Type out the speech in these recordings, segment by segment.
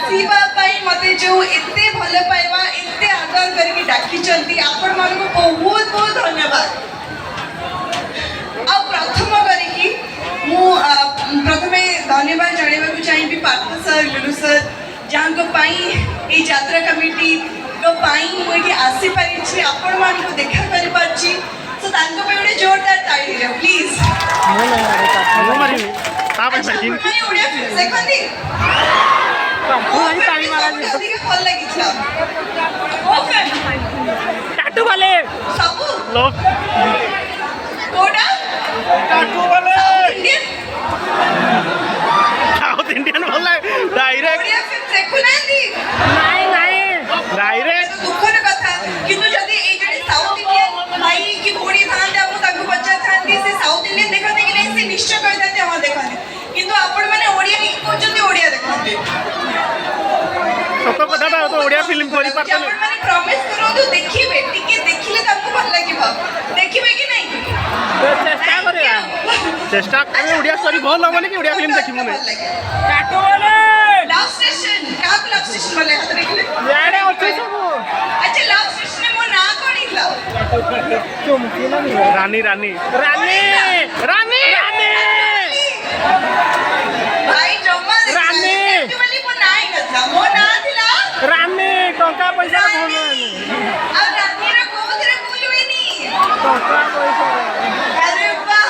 आसीबा पई मते जो एते भल पाइबा एते आदर करके डाकी चंती आपण मन को बहुत बहुत धन्यवाद। आ प्रथम करके मु प्रथमे धन्यवाद जानिबा को चाहिबी पार्थ सर लुलु सर जहां को पई ए यात्रा कमिटी को पई मु के आसी पारि छी आपण मान को देखा करि पाछि सो तांको पे उडे जोरदार ताली दियो प्लीज। नो मारी ता पे सकिन नहीं उडे सेकंडी ताली मारा जी अधिक फल लागितला ओ फैन टाटू वाले सब लोग कोडा टाटू वाले इंडियन साउथ इंडियन वाला डायरेक्ट ओडिया फिल्म देखु नांदी नहीं डायरेक्ट दुखर कथा किंतु जदी ए जने साउथ इंडियन भाई की भोड़ी थांते हम ताकू बच्चा थांती से साउथ इंडियन देखते कि नहीं से निश्चय कर देते हम देखते किंतु आपण माने ओडिया की कोचंदी ओडिया देखते सत कथा तो ओडिया फिल्म करि पारत आपण माने प्रॉमिस करो तो देखिबे टिके देखिले ताकू भल लागिबो देखिबे कि नहीं चेष्टा करिया चेष्टा करे ओडिया स्टोरी भल हमने कि ओडिया फिल्म देखिमु ने काटो वाले लव स्टेशन का लव स्टेशन वाले हाथ देखले याडे अछि सब अच्छा लव स्टेशन में मो ना कोनिला चुमकी ना रानी रानी रानी रानी रानी भाई जम्मा रानी एक्चुअली मो ना ही नथला मो ना थिला रानी टंका पैसा भोन अब रानी रा कोथरे बोलवेनी टंका पैसा अरे वाह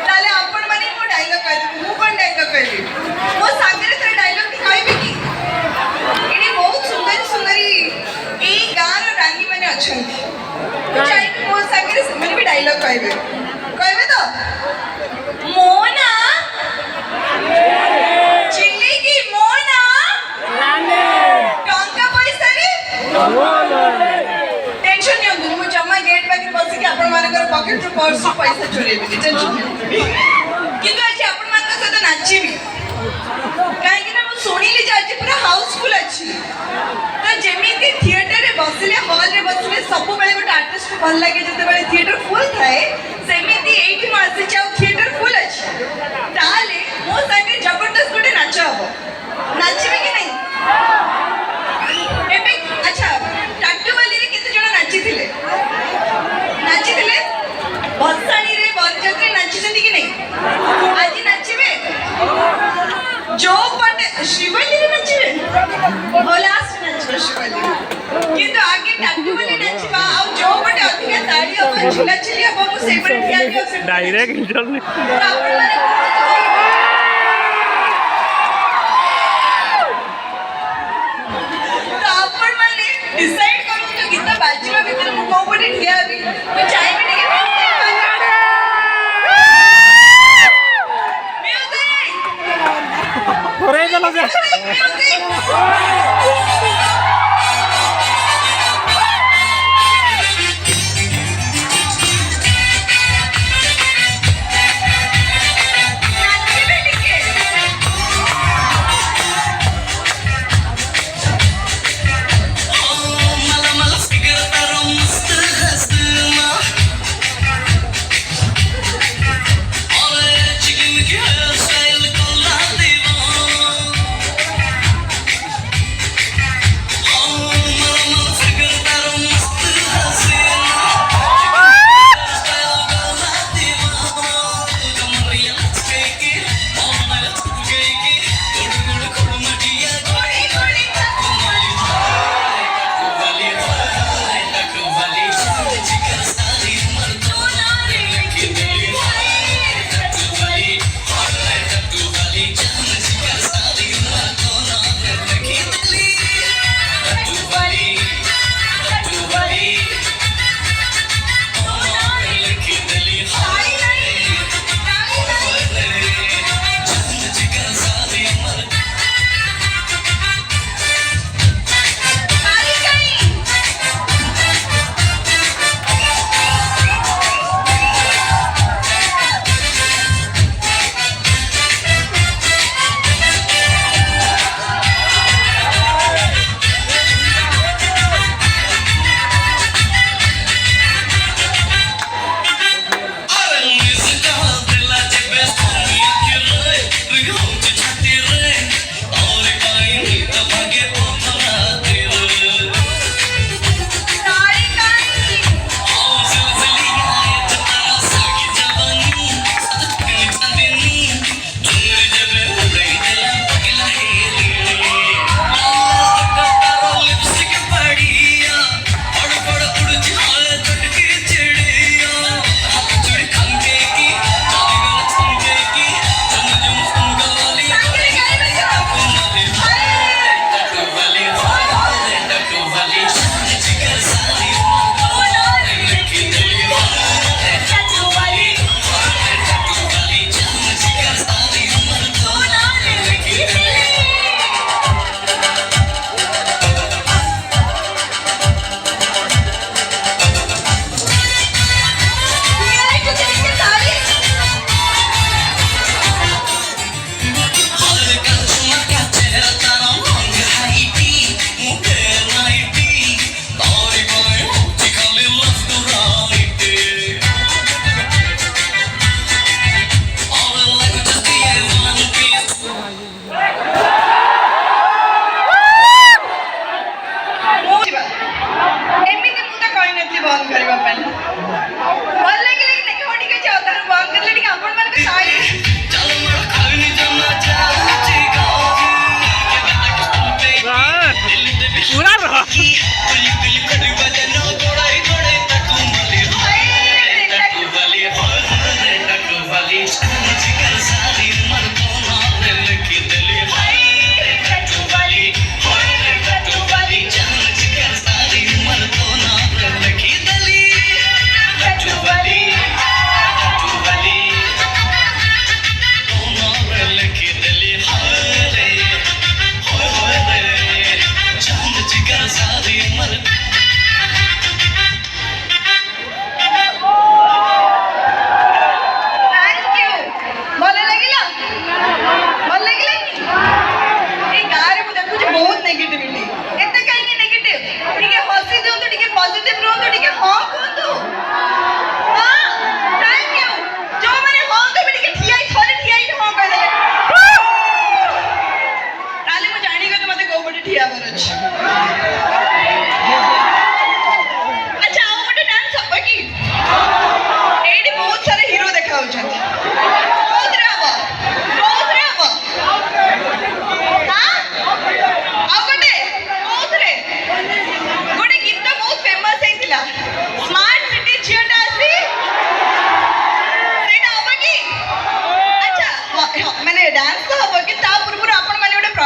ताले आपण माने मो डायलॉग कहबी मु कोन डायलॉग कहबी मो सागरे थरे डायलॉग की कहबी की एनी बहुत सुंदर सुंदरी ए गार रानी माने अछंती चाहे मो सागरे माने भी डायलॉग कहबे तो मोना चिल्ली की मोना रानी टंका पैसा रे टेंशन नहीं होंगे मुझे जम्मा गेट पाखे बस के आपण मानकर पॉकेट रो पर्स रो पैसा चोरी भी टेंशन नहीं किंतु आज आपण मान सहित नाचिबी काहे कि ना मु सुनिली जे आज पूरा हाउसफुल अछि तो जेमिति थिएटर रे बसले हॉल रे बसले सब बेले गोटे आर्टिस्ट को भल लागे जते बेले थिएटर फुल थाए सेमिति एठी म आसी जाऊ थिएटर फुल अछि ताले मो संगे जबरदस्त गोटे नाच हबो नाचिबे कि नहीं एबे अच्छा टाटू वाली रे केते जण नाची थिले भसाणी रे बरजत्री नाची जति कि नहीं आज नाचिबे जो पटे शिवली रे नाचिबे बोलास नाचिबे शिवली किंतु आगे टाटू वाली नाचिबा आ जो पटे अधिक ताड़ी हो झिला चिलिया बाबू से पटे ध्यान दियो डायरेक्ट इंटरव्यू आपण माने डिसाइड करू तो गीत बाजीवा भीतर मु को पटे ठिया भी तो चाय में टिके म्यूजिक थोड़े चलो जा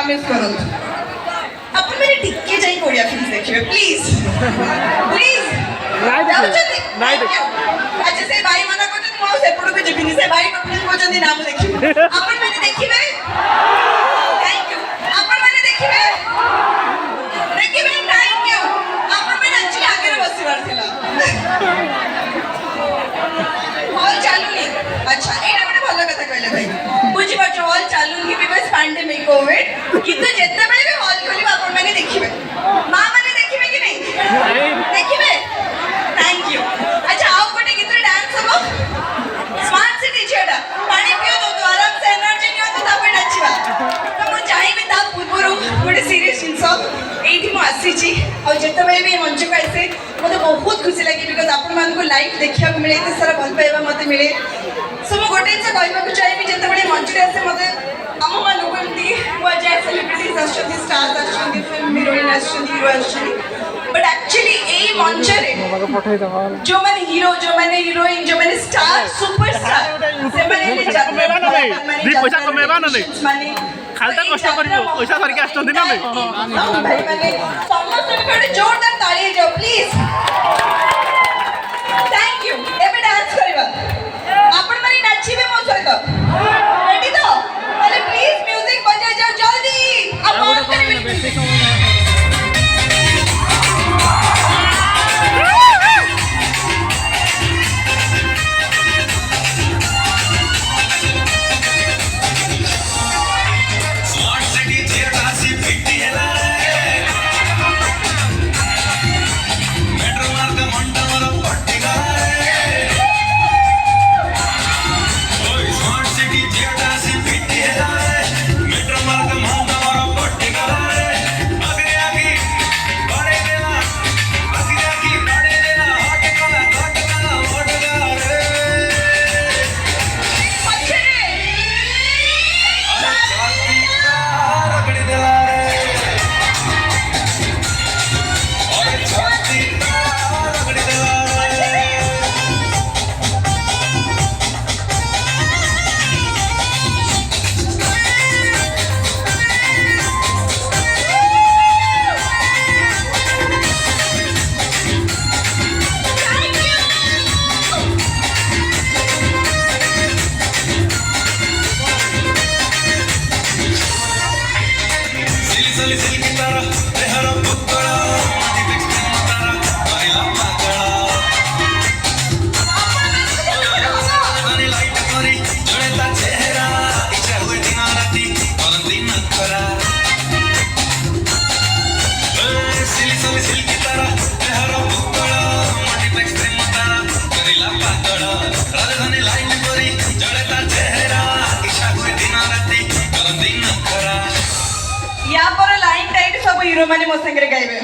प्रॉमिस करो अपन मेरे टिक्के जाई कोरिया फिल्म देखिए प्लीज प्लीज अच्छा से भाई मना करते तुम से पड़ो के जबिनी से भाई कंप्लीट को जदी नाम देखिए अपन मैंने देखिबे थैंक यू अपन मैंने देखिबे थैंक यू अपन मैंने अच्छी आगे बसिबार थिला हॉल चालू नहीं अच्छा एटा गोटे भलो कथा कहले भाई बुझी पाछो हॉल चालू नहीं बिकॉज़ पैंडेमिक कोविड किंतु जेते बेले भी हॉल खोलिबा अपन मैंने देखिबे मां माने देखिबे कि नहीं देखिबे थैंक यू अच्छा आओ गोटे गीत डांस हबो स्मार्ट सिटी छेडा पानी पियो तो आराम से एनर्जी नियो तो तापे नाचिबा तो मु चाहबी ता पूर्वरु गोटे सीरियस जिंस एठी मु आसी छी और जेते बेले भी मंच को आसे मते बहुत खुशी लागी बिकॉज़ अपन मान को लाइव देखिया को मिले इते सारा भल पाइबा मते मिले सो मु गोटे से कहबा को चाहबी जेते बेले मंच रे आसे मते आम मान को एमती वजह सेलिब्रिटीज आछन स्टार्स आछन फिल्म हीरोइन आछन हीरो आछन बट एक्चुअली ए मंच रे जो माने हीरो जो माने हीरोइन जो माने स्टार सुपरस्टार से माने जatra दी पैसा कमेबा न नहीं माने खालता कष्ट करिवो पैसा सरके आछन ना नहीं भाई माने समस्त को जोरदार ताली जाओ प्लीज थैंक यू एबे डांस करबा आपण माने नाचिबे मो सहित रेडी तो अरे प्लीज म्यूजिक बजा जाओ जल्दी अब ऑन करिबे या पर लाइन टाइट सब हीरो माने मो संगे गाइबे